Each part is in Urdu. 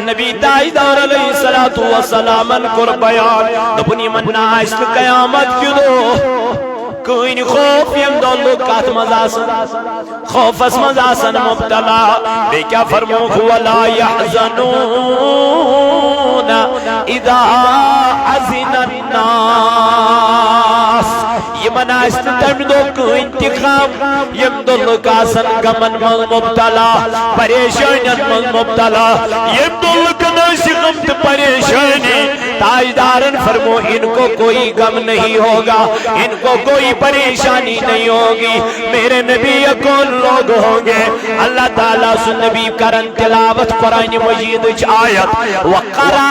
نبی تاجدار علیہ السلام کر بیان دپن یمن آس قیامت کی دو کہیں خوف یم دولو کات مزاسن خوفس مزاسن مبتلا بے کیا فرمو ولا يحزنون اذا حزن الناس یمن آسن تم دو کہیں انتخاب یم دولو کاسن غمن من مبتلا پریشانین من مبتلا یم دولو کناسی غمت پریشانی تاجدارن فرمو ان کو کوئی غم نہیں ہوگا ان کو کوئی پریشانی نہیں ہوگی میرے نبی کون لوگ ہوں گے اللہ تعالیٰ سن نبی کرن تلاوت قرآن مجید آیت وقرأ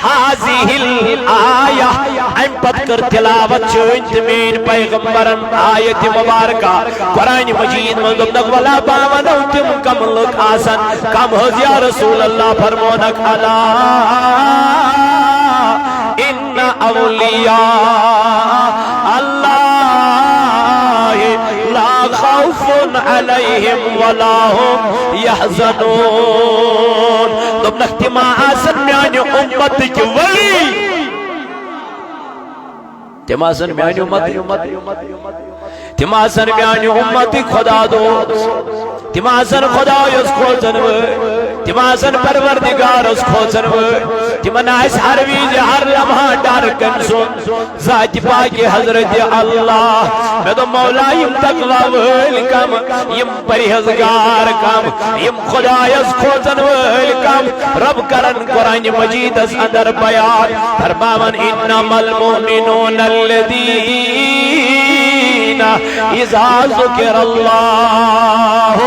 هذه الآیہ ام پت کر تلاوت چونت مین پیغمبرن آیت مبارکہ قرآن مجید مندب ولا باونو تم کم لک آسن کم ہوز یا رسول اللہ فرمونک اللہ ان اولیاء اللہ لا خوف علیہم ولا هم يحزنون دب نختما آسن میانی امت کی ولی تماسن میانی امت تماسن میانی امت خدا دو تماسن خدا یس کھوچن تماسن پروردگار اس کھوچن تمن آس ہر ویز ہر لمحہ ڈر کن سن ذات پاک حضرت اللہ میں تو مولا یم تقوی ویل کم یم پرہیزگار کم یم خدا یس کھوچن ویل کم رب کرن قرآن مجید اس اندر بیان فرماون انما المؤمنون الذین اذا ذکر اللہ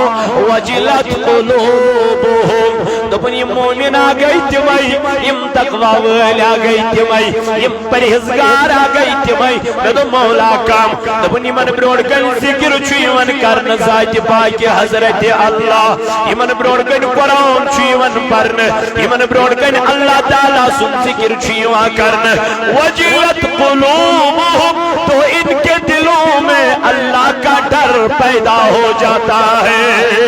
وجلت قلوبهم دپن یم مومن آگئی تمائی یم تقوی ویل آگئی تمائی یم پرہیزگار آگئی تمائی میں تو مولا کام دپن یمن بروڑ کن ذکر چھو یمن کرن ذات پاک حضرت اللہ یمن بروڑ کن قرآن چھو یمن پرن یمن بروڑ کن اللہ تعالیٰ سن ذکر چھو یمن کرن وجلت قلوبهم تو ان کے دلوں میں اللہ کا ڈر پیدا ہو جاتا ہے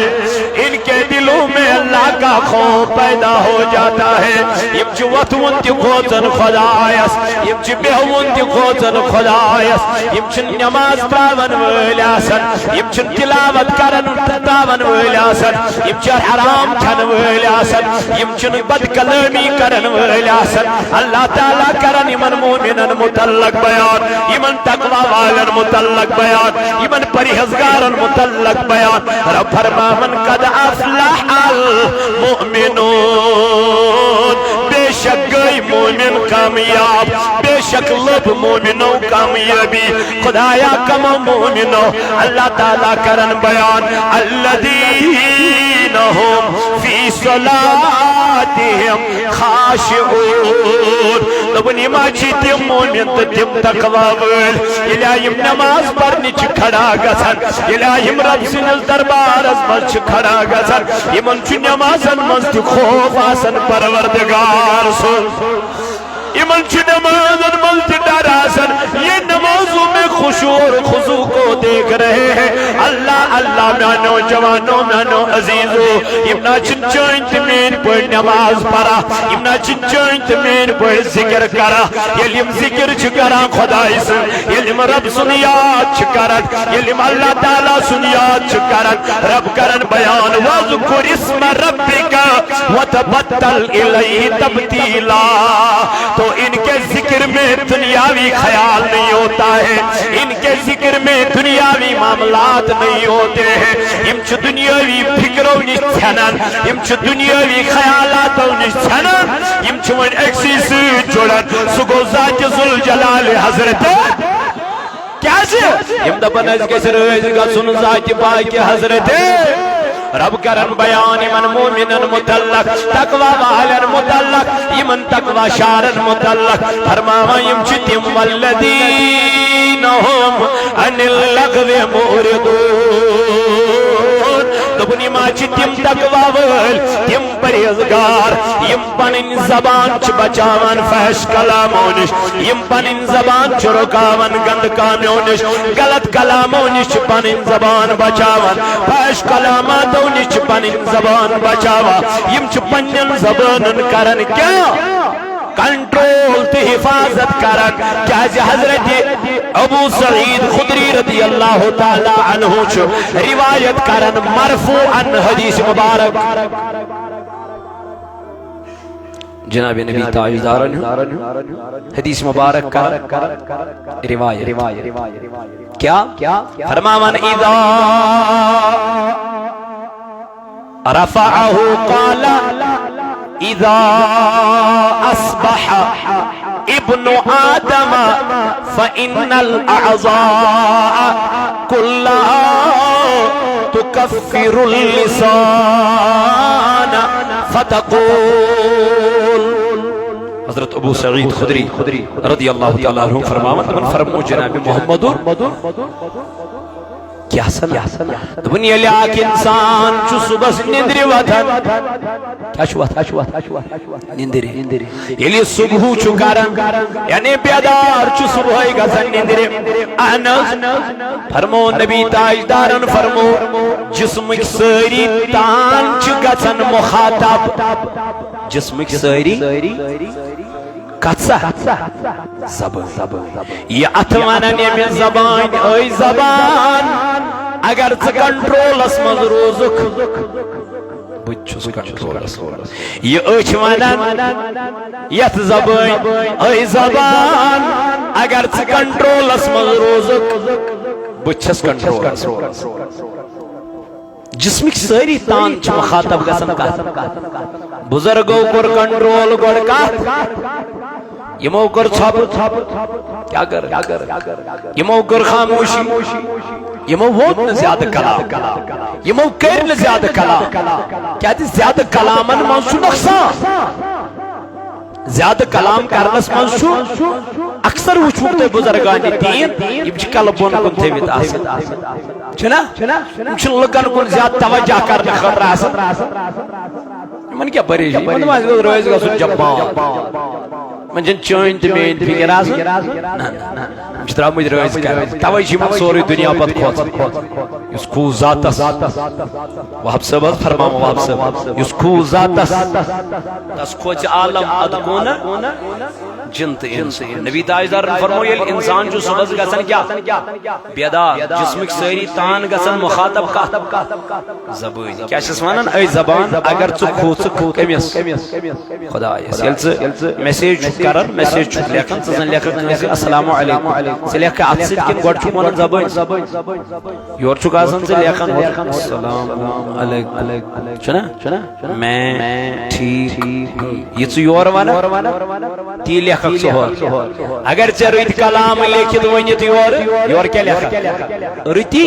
ان کے دلوں میں اللہ کا خوف پیدا ہو جاتا ہے یم چھ وطون تی خوزن خدا آیس یم چھ بہون تی خوزن خدا آیس یم چھ نماز پاون ویلاسن یم چھ تلاوت کرن تاون ویلاسن یم چھ حرام کھن ویلاسن یم چھ بد کلامی کرن ویلاسن اللہ تعالیٰ کرن یمن مومنن متعلق بیان یمن تقوی والن متعلق بیان یمن پرہیزگارن متعلق بیان رب فرماون قد افلح المؤمنون بے شک گئی مومن کامیاب بے شک لب مومنوں کامیابی خدایا کم مومنوں اللہ تعالیٰ کرن بیان الذین هم فی صلاتهم خاشعون دبنی ماچی تیم مومن تیم تقوی ویل الہیم نماز پڑھنی چھ کھڑا گسن الہیم رب سنل دربار از مز چھ کھڑا گسن یمن چھ نمازن مز تی خوف آسن پروردگار سن یمن چھ نمازن مز تی ڈر آسن یہ نمازوں میں خشوع اور خضوع کو دیکھ رہے ہیں اللہ اللہ میانو جوانو میانو عزیزو یمنا چنچوئنت مین پر نماز پڑا یمنا چنچوئنت مین پر ذکر کرا یلیم ذکر چکرا خدای سن یلیم رب سنیات چکرن یلیم اللہ تعالیٰ سنیات چکرن رب کرن بیان وَذْكُرِ اسْمَ رَبِّكَ وَتَبَتَّلْ إِلَيْهِ تَبْتِيلًا تو ان کے ذکر میں دنیاوی خیال نہیں ہوتا ہے ان کے ذکر میں دنیاوی معاملات نہیں ہوتے ہیں یم چھ دنیاوی فکروں نش چھنن یم چھ دنیاوی خیالاتوں نش چھنن یم چھ ون ایکسی سے جڑن سگو ذات ذوالجلال حضرت کیا سے یم دپن از کے سرویز کا سن ذات پاک حضرت رب کرن بیان یمن مومنن متعلق تقوی والن متعلق یمن تقوی شارن متعلق فرماوا یم چھ تم والذین هم عن اللغو معرضون دبنی ماچی تم تقوی وال تم پریزگار یم پنن زبان چ بچاوان فحش کلاموں نش یم پنن زبان چ رکاوان گند کامیوں نش غلط کلاموں نش پنن زبان بچاوان فحش کلاماتوں نش پنن زبان بچاوا یم چ پنن زبانن کرن کیا کنٹرول تے حفاظت کرن کیا حضرت ابو سعید خدری رضی اللہ تعالی عنہ چھ روایت کرن مرفوعا حدیث مبارک جناب نبی تاجدارن حدیث مبارک کا روایت کیا فرماون اذا رفعه قال اذا اصبح ابن آدم فإن الأعضاء كلها تكفر اللسان فتقول حضرت ابو سعید خدری رضی اللہ تعالیٰ عنہ فرمو جناب محمد کیا سنا دنیا لیاک انسان چو صبح نندری وطن کیا شو نندری یلی صبح چو کارن یعنی بیدار چو صبح گزن نندری انس فرمو نبی تاجدارن فرمو جسمک سری تان چو گزن مخاطب جسمک سری کتسا زبان یہ اتوانا نیمی زبان اے زبان اگر ژٕ کنٹرولس منٛز روزُکھ بہٕ تہِ چھُس کنٹرولس منٛز یہ أچھ ونان یتھ زبان اے زبان اگر ژٕ کنٹرولس منٛز روزُکھ بہٕ چھس کنٹرولس منٛز جسمک ساری تان چھ مخاطب گژھان کتھ بزرگو کور کنٹرول گۄڈٕ کتھ یمو کر ژھۄپ کیا کر یمو کر خاموشی یمو ووت نہٕ زیادٕ کلام یمو کٔرۍ نہٕ زیادٕ کلام کیازِ زیادٕ کلامن منٛز چھُ نۄقصان زیادہ کلام کرنس منٛز چھُ اکثر وٕچھوُکھ تُہۍ بُزرگانہِ دیٖن یِم چھِ کلہٕ بۄن کُن تھٲوِتھ آسان چھُنا یِم چھِ لُکن کُن زیادٕ توجہ کرنہٕ خٲطرٕ آسان یِمن کیٛاہ پریشٲنی یِمن دپان اَسہِ گوٚژھ رٲضۍ گژھُن جبار یِمن چھنہٕ چٲنۍ تہٕ میٲنۍ فِکر آسان یِم چھِ درٛامٕتۍ رٲضۍ کرنہِ توے چھِ یِمن سورُے دُنیا پتہٕ کھوژان یُس کھوٗ ذاتس وہب صٲب حظ فرماوان وہب صٲب یُس کھوٗ ذاتس تس کھوژِ عالم ادکون جن تہٕ انسان نبی تاجدارن فرمو ییٚلہِ انسان چھُ صبحس گژھان کیٛاہ بیدار جسمٕکۍ سٲری تان گژھان مخاطب کتھ زبٲنۍ کیٛاہ چھِس ونان اے زبان اگر ژٕ کھوٗژٕکھ کٔمِس خۄدایس ییٚلہِ ژٕ میسیج چھُکھ کران میسیج چھُکھ لیکھان ژٕ زن لیکھکھ کٲنٛسہِ السلام علیکم ژٕ لیکھکھ اتھ سۭتۍ کِنہٕ گۄڈٕ چھُکھ ونان زبٲنۍ یورٕ چھُکھ آسان ژٕ لیکھان السلام علیکم چھُنا میں ٹھیٖک یہِ ژٕ یورٕ ونان تی لیکھکھ ژٕ ہورٕ اگر ژےٚ رٕتۍ کلام لیکھِتھ ؤنِتھ یورٕ کیٛاہ لیکھکھ رٕتی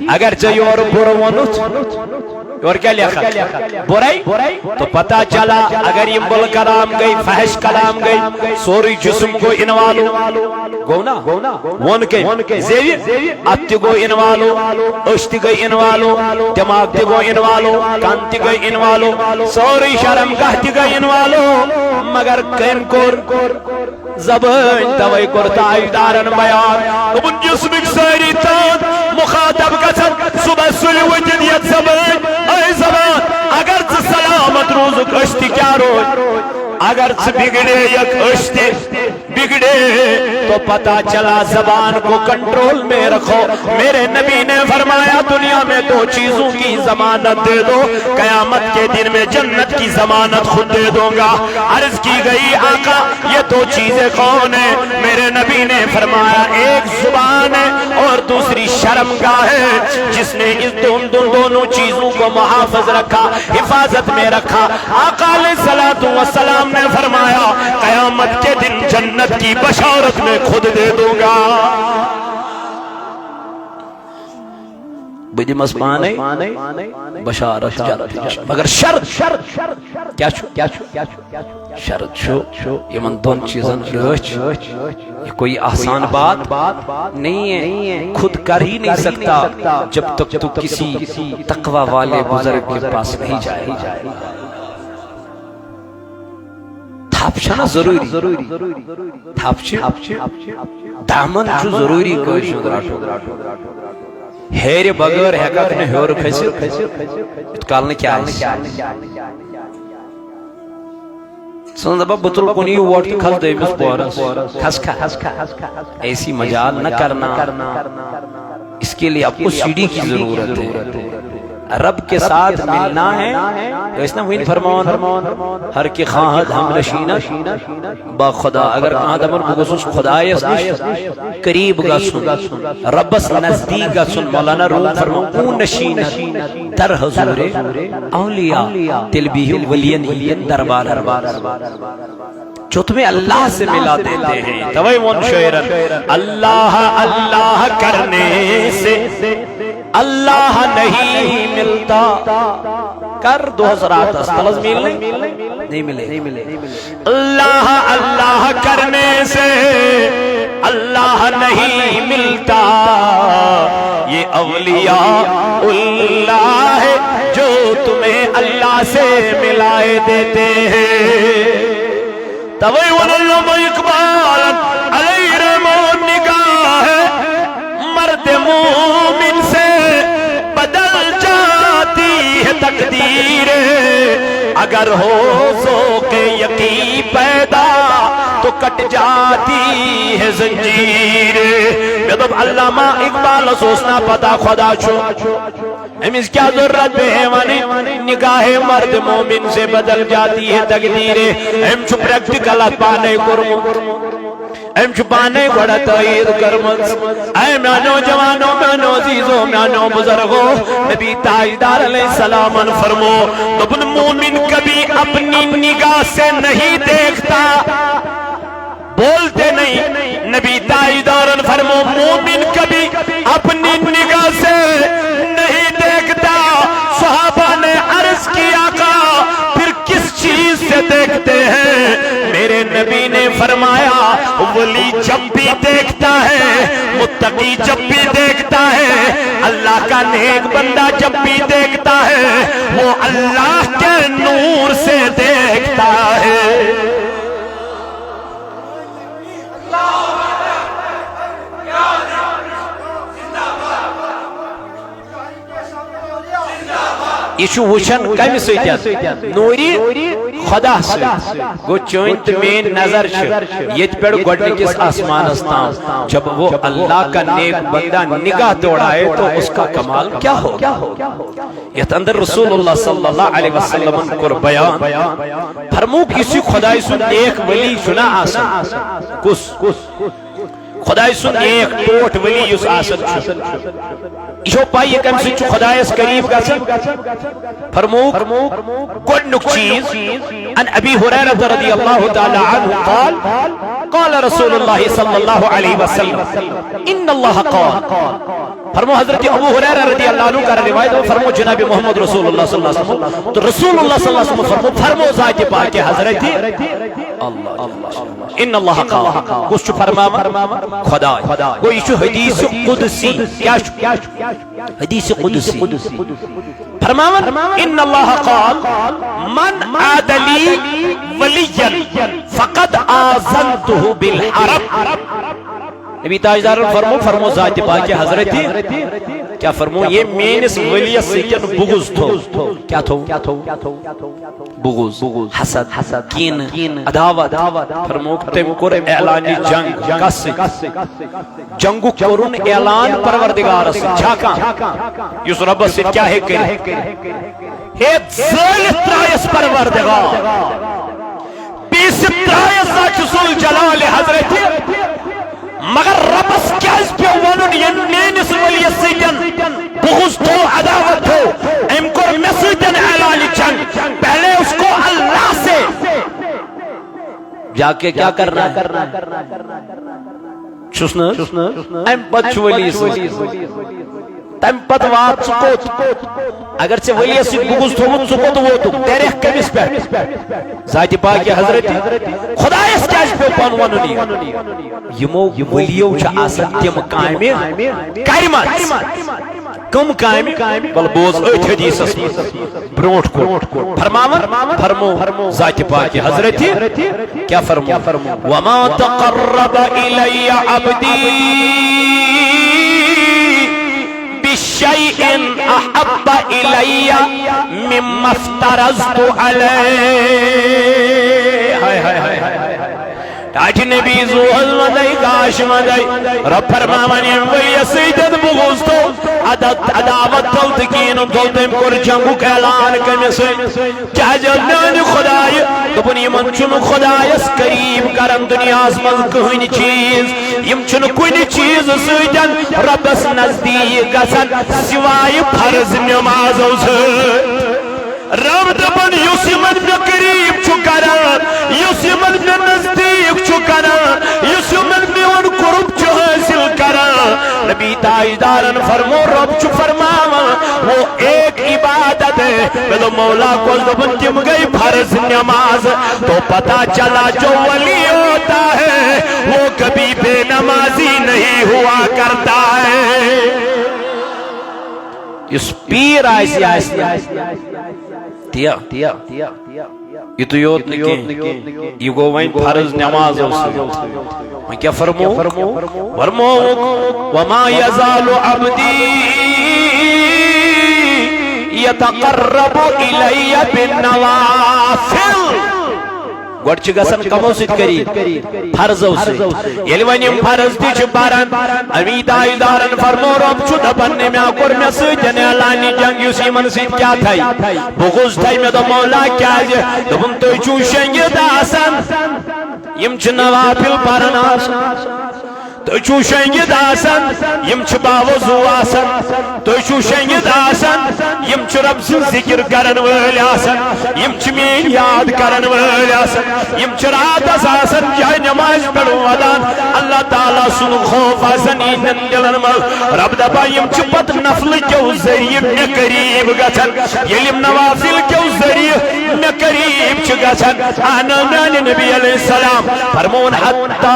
اگر ژےٚ یورٕ بُرٕ ووٚنُتھ یورٕ کیٛاہ لیکھکھ بُرے تو پتہ چلا اگر یِم بُلہٕ کلام گٔے فحش کلام گٔے سورُے جسم گوٚو اِنوالو گوٚو نا ووٚن کٔمۍ زیوِ اتھ تہِ گوٚو اِنوالو أچھ تہِ گٔے اِنوالو دٮ۪ماغ تہِ گوٚو اِنوالو کن تہِ گٔے اِنوالو سورُے شرم گاہ تہِ گٔے اِنوالو مگر کٔمۍ کوٚر زبٲنۍ توے کوٚر تاجدارن بیان دوٚپُن جسمٕکۍ سٲری تان مخاطب گژھن صبح سُلہِ ؤتھِتھ یتھ زبٲنۍ اے زبان اگر ژٕ سلامت روزُکھ أچھ تہِ کیٛاہ روزِ اگر ژٕ بگڑے یک أچھ تہِ بگڑے تو پتہ چلا زبان کو کنٹرول میں رکھو میرے نبی نے فرمایا دنیا میں دو چیزوں کی ضمانت دے دو قیامت کے دن میں جنت کی ضمانت خود دے دوں گا عرض کی گئی آقا یہ دو چیزیں کون ہیں میرے نبی نے فرمایا ایک زبان ہے اور دوسری شرمگاہ ہے جس نے اس دونوں چیزوں کو محافظ رکھا حفاظت میں رکھا آقا علیہ الصلوۃ والسلام نے فرمایا قیامت کے دن جنت کی بشارت میں خود دے دوں گا بدمس پانے بشارت مگر شرط کیا شرط یمن دون چیزن رچ یہ کوئی آسان بات نہیں ہے، خود کر ہی نہیں سکتا جب تک تو کسی تقوی والے بزرگ کے پاس نہیں جائے. تھاپشنا ضروری تھاپش دامن چھو ضروری کوئی ہیرے بغیر ہیکاک نے ہور کھسر کالنے کیا ہے سن دبا بطل کنی ووٹ کھل دیمس پورس کھس ایسی مجال نہ کرنا. اس کے لیے آپ کو سیڑھی کی ضرورت ہے، رب کے ساتھ ملنا ہے. تو اس نے ہوئی فرمان ہر کی خواہد ہم نشینہ با خدا، اگر کہاں دمر بگسوس خدایس نش قریب گا سن ربس نزدیک گا سن. مولانا روم فرمان اون نشینہ در حضور اولیاء تلبیہ ولین دربار جو تمہیں اللہ سے ملا دیتے ہیں. توئی من شعرن اللہ اللہ کرنے سے اللہ نہیں ملتا کر 2008 تلز نہیں ملے. اللہ اللہ کرنے سے اللہ نہیں ملتا، یہ اولیاء اللہ ہے جو تمہیں اللہ سے ملائے دیتے ہیں. تویون علم اقبال علی رحمون نگاہ مرد مومن سے بدل جاتی ہے تقدیر، اگر ہو ذوق یقین پیدا تو کٹ جاتی ہے زنجیر. جب علامہ اقبال سوچنا پتا خدا چھو ہمیں کیا ضرورت ہے وانی نگاہ مرد مومن سے بدل جاتی ہے تقدیر. ہم چھو پریکٹیکل پانے کرمو ہم چھو پانے گوڑا تائید کرمو. اے میانو جوانو میانو عزیزو میانو بزرگو، نبی تاجدار علیہ السلام فرمو ابن مومن کبھی اپنی نگاہ سے نہیں دیکھتا، بولتے نہیں. نبی تاجدار فرمو مومن کبھی اپنی نگاہ سے نہیں دیکھتا. صحابہ نے عرض کیا آقا پھر کس چیز سے دیکھتے ہیں؟ میرے نبی نے فرمایا ولی جب بھی دیکھتا ہے، متقی جب بھی دیکھتا ہے، اللہ کا نیک بندہ جب بھی دیکھتا ہے، وہ اللہ کے نور سے دیکھتا ہے. یہ چھو وشن کمی سیتیت نوری خدا سے گو چوئنت مین نظر چھو یہ پیڑ گوڑنے کس آسمان استان. جب وہ اللہ کا نیک بندہ نگاہ دوڑائے تو اس کا کمال کیا ہو. یہ اندر رسول اللہ صلی اللہ علیہ وسلم کو بیان فرمو کسی خدای سن ایک ولی سنا آسن کس خدای سن ایک ٹوٹ ولی یس آسن یہ پائی یہ کم سے چھو خدای اس قریب کا سن فرمو گوڑنک چیز ان ابی حریرہ رضی اللہ تعالی عنہ قال قال رسول اللہ صلی اللہ علیہ وسلم ان اللہ قال. فرمو حضرت ابو حریرہ رضی اللہ عنہ کا روایت فرمو جناب محمد رسول اللہ صلی اللہ علیہ وسلم. تو رسول اللہ صلی اللہ علیہ وسلم فرمو ذات پاک حضرت ان اللہ قال کچھ فرماما خدا وہ یہ حدیث قدسی کیا حدیث قدسی فرماما ان اللہ قال من عادلی ولیا فقد آذنته بالحرب. نبی تاجدار فرمو ذات پاک حضرت کیا فرمو یہ مینس ولیت سیکن بغض تھو. کیا تھو بغض حسد کین عداوت. فرمو تم کر اعلانی جنگ کس جنگو کرن اعلان پروردگار سے چھاکاں یس رب سے کیا ہے کرے ہے ذالت ترائیس پروردگار بیس ترائیس ذات جلال حضرت مگر ربس کیس پہ ونن ین مینس ولیت سیدن بغض تو عداوت ہو ام کو مسیدن اعلان جنگ پہلے اس کو اللہ سے جا کے کیا کرنا ہے چسنا ام بچ ولی تم پت وات سکوت اگر سے ولی سی گوز تھومت سکوت ووتو تیرے کمس پہ ذات پاک حضرت خدا اس کیا پہ پان وننی یمو ولیو چھ آسن تم کامہ کرمت کم کامہ بل بوز ات حدیث برونٹ کو فرمو ذات پاک حضرت کیا فرمو وما تقرب الی عبدی بشيء أحب إلي مما افترضت عليه هاي هاي هاي تاج نبی زوہل مدائی کاش مدائی رب فرمامنی ولی سیدت بغوستو عداوت تلتکین تلتیم کر جنگو کہلان کمیسے کیا جلنان خدای دبنی من چن خدایس قریب کرن دنیا اسمز کہنی چیز یم چن کوئی چیز سیدن رب اس نزدیک گسن سوائی فرض نمازو سے رب دبن یوسیمن میں قریب چکران یوسیمن میں نزدیک چکران یوسیمن میں ان قرب چو حاصل کران نبی تاجدارن فرمو رب چو فرماما وہ ایک عبادت ہے میں مولا کو دبن جم گئی فرض نماز تو پتا چلا جو ولی ہوتا ہے وہ کبھی بے نمازی نہیں ہوا کرتا ہے اس پیر آئیسی تیا یہ تو یوت نکی یہ گو وین فرض نماز میں کیا فرمو وما یزال عبدی یتقرب الی بالنوافل گوڑ چھ گسن کمو سید کری فرضو سے یلی ونیم فرض تی چھ بارن امید آئیدارن فرمو رب چھ دپن میں آکر میں سیدن علانی جنگ یوسی من سید کیا تھائی بغض تھائی میں دو مولا کیا جے دپن تو چو شنگی داسن یم چھ نوافل پارن آسن تو چو شنگی داسن یم چھ باوضو آسن تو چو شنگی داسن یم چھ رب سے ذکر کرن ویل آسن یم چھ مین یاد کرن ویل آسن یم چھ رات آسن جائے نماز پڑھو ودان اللہ تعالیٰ سن خوف آسن اینن دلن مل رب دبا یم چھ پت نفل کیو ذریعہ میں قریب گسن یلیم نوافل کیو ذریعہ میں قریب چھ گسن آنان نبی علیہ السلام فرمون حتی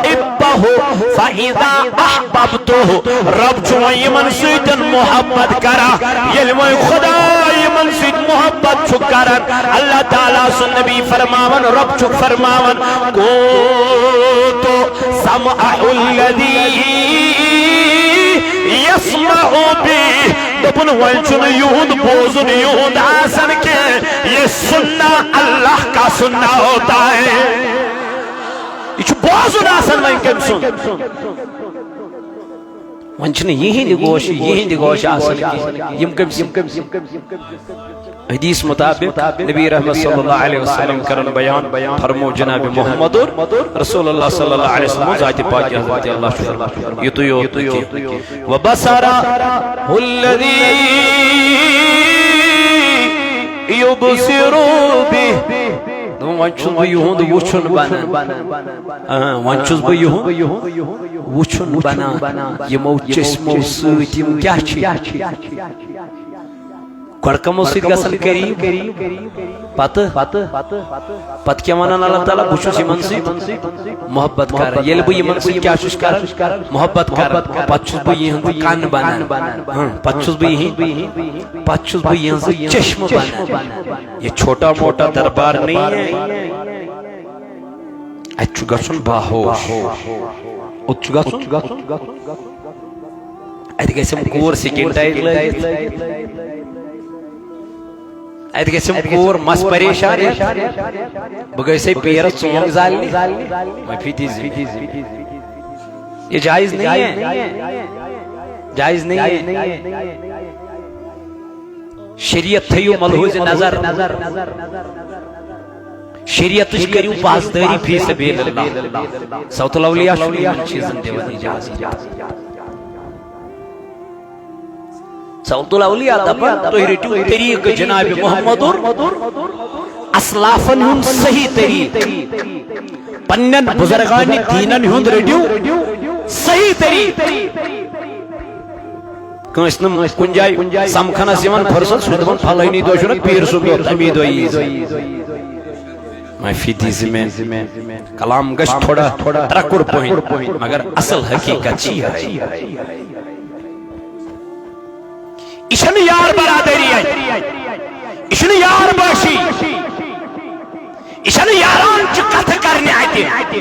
احبہو فَإِذَا أَحْبَبْتُهُ رب چون یمن سیدن محبت کرا یلموی خدا یمن سید محبت چو کرن اللہ تعالیٰ سن نبی فرماون رب چو فرماون کوتو سمعہ الذی یسمعو بی دپن ویچن یہود بوزن یہود آسن کے یہ سننا اللہ کا سننا ہوتا ہے یہ بوزن آسن وین کم سن ونچن یہی نگوش آسن کی یم کم سن حدیث مطابق نبی رحمت صلی اللہ علیہ وسلم کرن بیان فرمو جناب محمد رسول اللہ صلی اللہ علیہ وسلم ذات پاک حضرت اللہ شکر یہ تو یوت وبصرا الذی یبصرو به ونچس بہ یہند وچھن بنان ونچس بہ یہند وچھن بنان یمو چشمو سۭتۍ یِم کیاہ چھِ گۄڈٕ سۭتۍ گژھان قریٖب پتہٕ کیاہ ونان اللہ تعالیٰ بہٕ چھُس یِمن سۭتۍ محبت کران ییٚلہِ بہٕ یِمن سۭتۍ کیاہ چھُس کران محبت کران پتہٕ چھُس بہٕ یِہُنٛد کن بنان پتہٕ چھُس بہٕ یِہٕنٛز چشمہٕ بنان یہ چھوٹا موٹا دربار نہیں ہے اتہِ چھُ گژھُن باہوش اوٚت چھُ گژھُن اتہِ گژھٮ۪م کوٗر سِکِن ٹایٹ لٲگِتھ اتہِ گژھٮ۪م کوٗر مس پریشان بہٕ گژھے پیرس ژونٛگ زالنہِ معٲفی دیٖزِ یہ جائز نہیں ہے شریعت تھیو ملحوظ نظر شریعت کریو پاسداری فی سبیل اللہ صوت الاولیاء شریعت چیزن دیوان اجازت صوت الاولیاء دبا تو رٹیو طریق جناب محمد اسلافن ہن صحیح طریق پنن بزرگان دینن ہن رٹیو صحیح طریق کنس نم کن جائے سمکھنس یوان فرصت سہ دپان پھلٲنی دۄہ چھُنہ پیٖر صٲب یوت تمی دۄہ یی معافی دیزِ مےٚ کلام گژھِ تھوڑا ترکُر پہن مگر اصل حقیقت چھ یہے یہ چھنہٕ یار برادری یہ چھنہٕ یار بٲشی یہ چھنہٕ یاران چہ کتھ کرنہِ اتہِ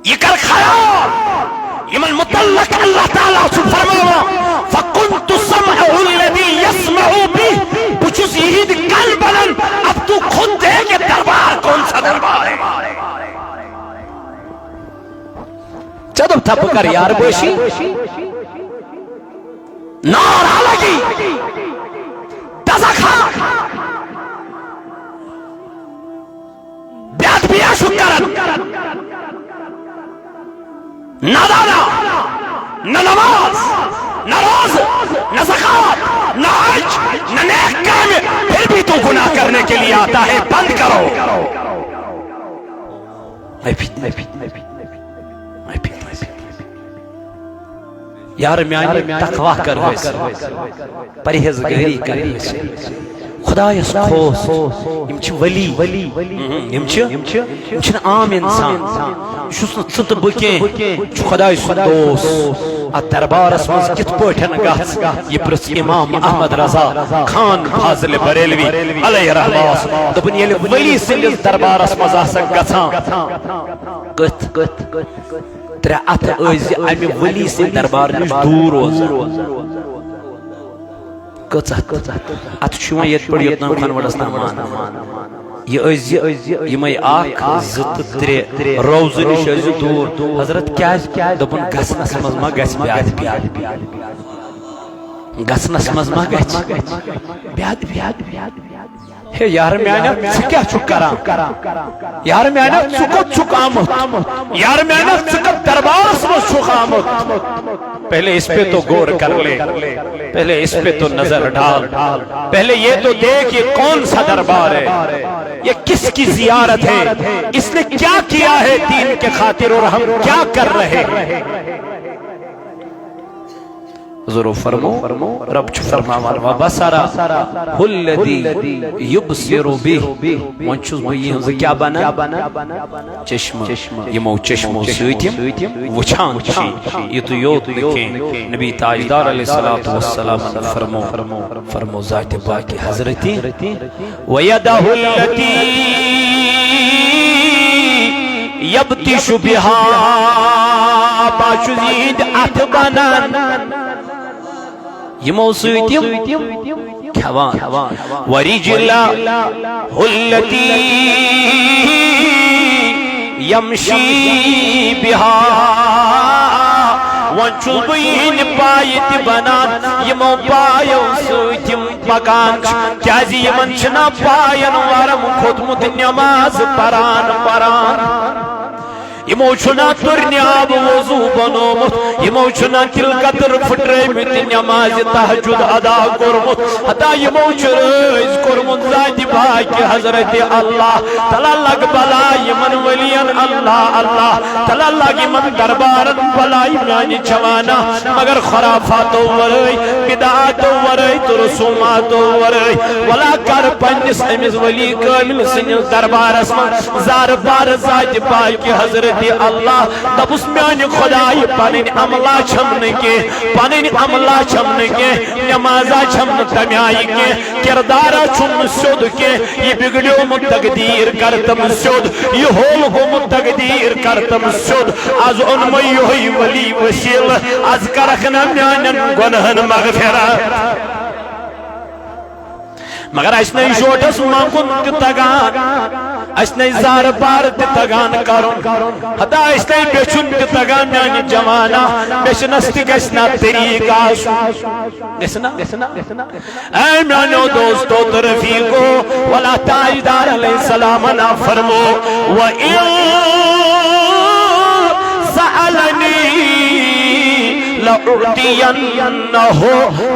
یہ کر خیال یمن متعلق اللہ تعالیٰ چھُ فرماوان فَكُنْتُ سَمْعَهُ الَّذِي يَسْمَعُ بِهِ بہٕ چھُس یِہِنٛدِ کن بنن اب تو خود دیکھ یہ دربار کون سا دربار ہے چدو تھپ کر یار بٲشی نارا لگی تازہ کھا بیعت بیا شکرن نہ دانا نہ نماز نہ روز نہ زکات نہ حج نہ نیک کام پھر بھی تو گناہ کرنے کے لیے آتا ہے بند کرو یار میانی تقوی کر پرہیزگاری کر خدا یس خوف یم چھ ولی یم چھ عام انسان چھس نہ ژت بکیں چھ خدا سُنٛد دوست ات دربارس مز کت پٲٹھۍ گژھ یہ پرژھ امام احمد رضا خان فاضل بریلوی علیہ رحمۃ دپن ییٚلہِ ولی سٕنٛدِس دربارس مز آسکھ گژھان کتھ ترٛےٚ اتھٕ ٲسۍ امہِ ولی سٕنٛدِ دربار نِش دوٗر روزان ات چھُ یت پٲٹھۍ یوٚتام کھنوڑس تام یہ ٲسۍ یِمے اکھ زٕ تہٕ ترٛےٚ روزٕ نِش ٲسۍ دوٗر حضرت کیازِ دپُن گژھنس منٛز ما گژھِ بیاد گژھنس منٛز ما گژھِ بیاد ہے یار میانہ ژٕ کیٛاہ چھُکھ کران یار میانہ ژٕ کوٚت چھُکھ آمُت یار میانہ ژٕ کتھ دربارس منٛز چھُکھ آمُت پہلے اس پہ تو غور کر لے پہلے اس پہ تو نظر ڈال پہلے یہ تو دیکھ یہ کون سا دربار ہے یہ کس کی زیارت ہے اس نے کیا کیا ہے دین کے خاطر اور ہم کیا کر رہے ہیں حضور فرمو رب چھ فرماوان وَبَصَرَ الَّذِي يُبْصِرُ بِهِ وَن چھُس بہٕ یِہنٛز کیٛاہ بنان چشمہ یمو چشمو سۭتۍ وٕچھان چھ یہ تو یوت نہٕ کینٛہہ نبی تاجدار علیہ الصلوۃ والسلام فرمو ذات پاک حضرت وَيَدَهُ الَّتِي يَبْطِشُ بِهَا باشُزید اتھ بنان یمو سۭتۍ کھیوان وَرِجْلَهُ الَّتِي يَمْشِي بِهَا وۄنۍ چھُس بہٕ یِہنٛدِ پایہِ تہِ بنان یمو پایو سۭتۍ پکان کیازِ یمن چھُنا پاین ورم کھوٚتمُت نٮ۪ماز پران یمو چھُنا تُرنہِ آب وضو بنومُت یمو چھُنا تِلکتر پھٕٹرٲومٕتۍ نٮ۪مازِ تہجد ادا کوٚرمُت ہتا یمو چھُ رٲزۍ کوٚرمُت ذاتِ پاک حضرت اللہ تعالیٰ لگ بلا یمن ولین اللہ تعالیٰ لگ یمن دربارن بلائی میانہِ جوانا مگر خرافاتو ورٲے بدعاتو ورٲے تہٕ رسوماتو ورٲے ولا کر پننس أمِس ولی کامل سٕنٛدِس دربارس منٛز زارٕ بار ذاتِ پاک حضرت اللہ دپُس میانہِ خدایہِ پنٕنۍ عملا چھم نہٕ کینٛہہ پنٕنۍ عملا چھم نہٕ کینٛہہ نٮ۪مازا چھم نہٕ تمہِ آیہِ کینٛہہ کردارا چھُم نہٕ سیوٚد کینٛہہ یہِ بِگڑیومُت تقدیٖر کر تم سیوٚد یہِ ہوٚل گوٚمُت تقدیٖر کر تم سیوٚد آز اوٚنمے یِہوٚے ولی وسیٖلہٕ آز کرکھ نا میانٮ۪ن گۄنہن مغفرت مگر اس نے شوٹس منگن تہِ تگان اس نے زار بار تہِ تگان کرن ہتا اس نے بیچن تہِ تگان میانہِ جوانا بیچنس تہِ گژھِ نا طریق آسُن اے میانیو دوستو تہٕ رفیقو ولا تاجدار علیہ السلام نا فرمو لَأُعْتِيَنَّهُ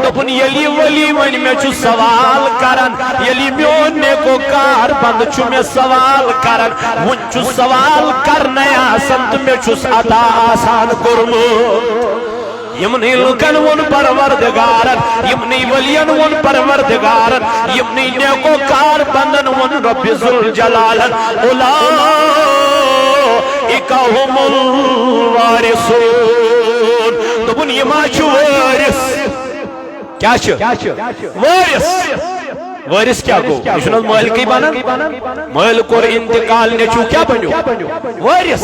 دپن یلی ولی ون میں چھُ سوال کرن یلی میون نیکو کار بند چھُ میں سوال کرن ون چھُ سوال کرنے آسان تہٕ میں چھُس عطا آسان کوٚرمُت یمنی لکن ون پروردگارن یمنی ولین ون پروردگارن یمنی نیکو کار بندن ون رب ذوالجلالن اولئک هم الوارثون دبن یما چھ وارث کیا چھ وارث وارث کیا گو یہ چھنہ مالکی بنن مالک اور انتقال نیچو کیا بنیو وارث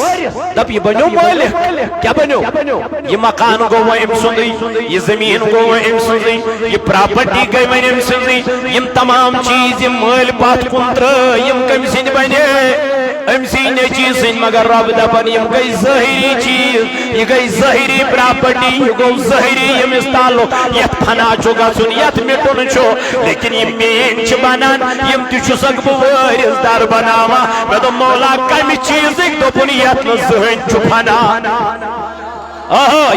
دب یہ بنیو مالک کیا بنیو یہ مکان گو ام سندی یہ زمین گو ام سندی یہ پراپرٹی گئی میں ام سندی یم تمام چیز یم مال پات کنتر یم کم سند بنے ام سین چیز سن مگر رب دپن یم گئی ظاہری چیز یہ گئی ظاہری پراپرٹی یہ گو ظاہری یم اس تعلق یت پھنا چھو گژھن یت مٹن چھو لیکن یہ مین چھ بنان یم تہ چھسک بہ وارث دار بناوا مے دو مولا کمہ چیزک دوپن یت نہ زہن چھ پھنا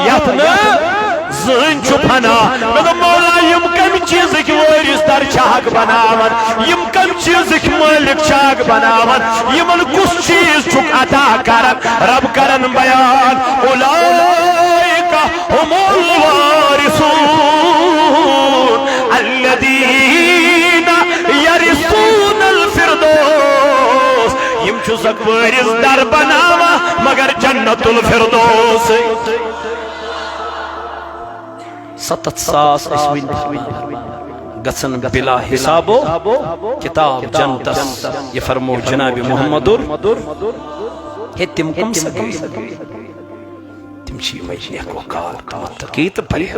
یت نہ زہن چھ پھنا مے دو مولا یم کمہ چیزک وارث دار چھاک بناون یم کم چیزک مالک چھاک بناون یمن کس چیز چھک عطا کرن رب کرن بیان اولئک هم الوارثون الذین یرثون الفردوس یم چھسک وارث در بناوا مگر جنت الفردوس 7,000 اسوین گسن بلا حسابو کتاب جنتس یہ فرمو جناب محمد ہے تم کم سگئی تم چی مجھے کو کار تمت تقیت پریت